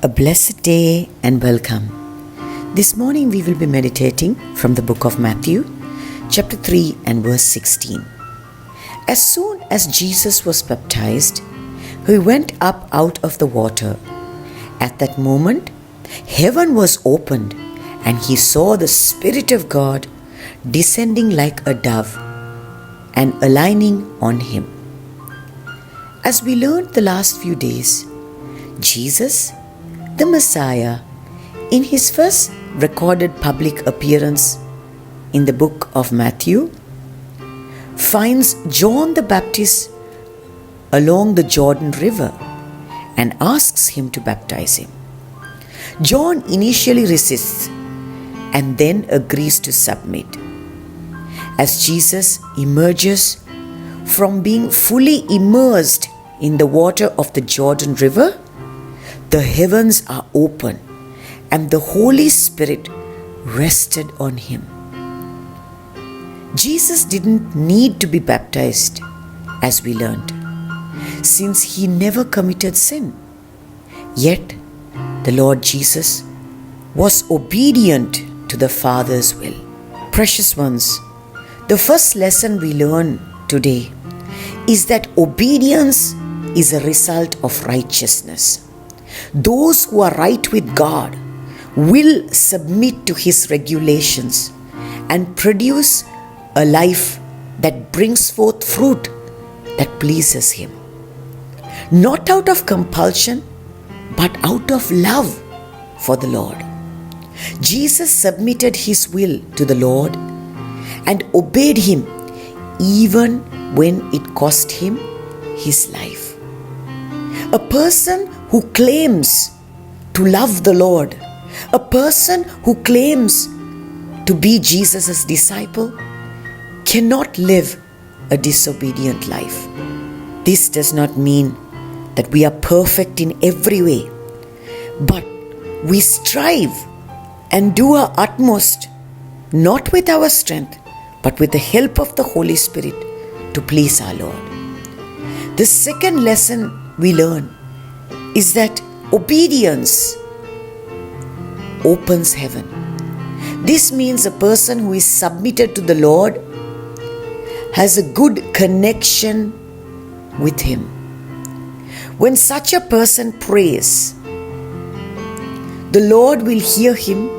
A blessed day and welcome. This morning we will be meditating from the book of Matthew, chapter 3 and verse 16. As soon as Jesus was baptized, he went up out of the water. At that moment, heaven was opened, and he saw the Spirit of God descending like a dove and aligning on him. As we learned the last few days, Jesus, the Messiah, in his first recorded public appearance in the book of Matthew, finds John the Baptist along the Jordan River and asks him to baptize him. John initially resists and then agrees to submit. As Jesus emerges from being fully immersed in the water of the Jordan River, the heavens are open and the Holy Spirit rested on him. Jesus didn't need to be baptized, as we learned, since he never committed sin. Yet, the Lord Jesus was obedient to the Father's will. Precious ones, the first lesson we learn today is that obedience is a result of righteousness. Those who are right with God will submit to His regulations and produce a life that brings forth fruit that pleases Him. Not out of compulsion, but out of love for the Lord. Jesus submitted His will to the Lord and obeyed Him even when it cost Him His life. A person who claims to love the Lord, a person who claims to be Jesus' disciple, cannot live a disobedient life. This does not mean that we are perfect in every way, but we strive and do our utmost, not with our strength, but with the help of the Holy Spirit to please our Lord. The second lesson we learn is that obedience opens heaven. This means a person who is submitted to the Lord has a good connection with Him. When such a person prays, the Lord will hear him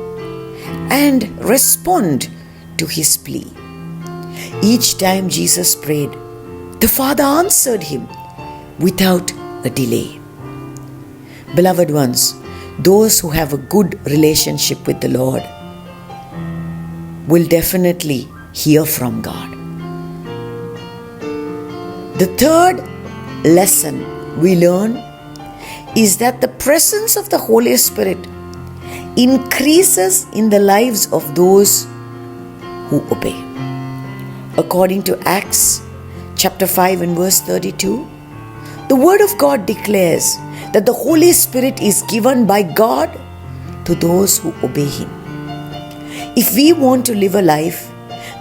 and respond to his plea. Each time Jesus prayed, the Father answered him without a delay. Beloved ones, those who have a good relationship with the Lord will definitely hear from God. The third lesson we learn is that the presence of the Holy Spirit increases in the lives of those who obey. According to Acts chapter 5 and verse 32, the Word of God declares that the Holy Spirit is given by God to those who obey Him. If we want to live a life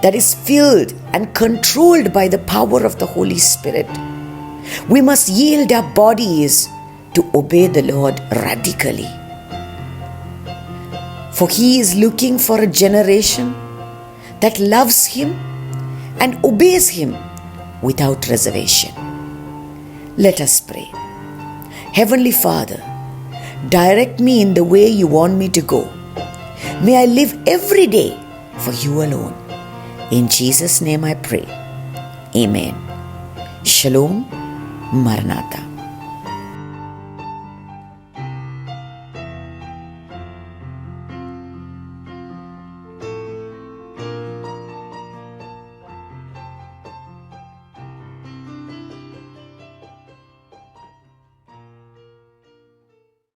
that is filled and controlled by the power of the Holy Spirit, we must yield our bodies to obey the Lord radically. For He is looking for a generation that loves Him and obeys Him without reservation. Let us pray. Heavenly Father, direct me in the way you want me to go. May I live every day for you alone. In Jesus' name I pray. Amen. Shalom. Maranatha.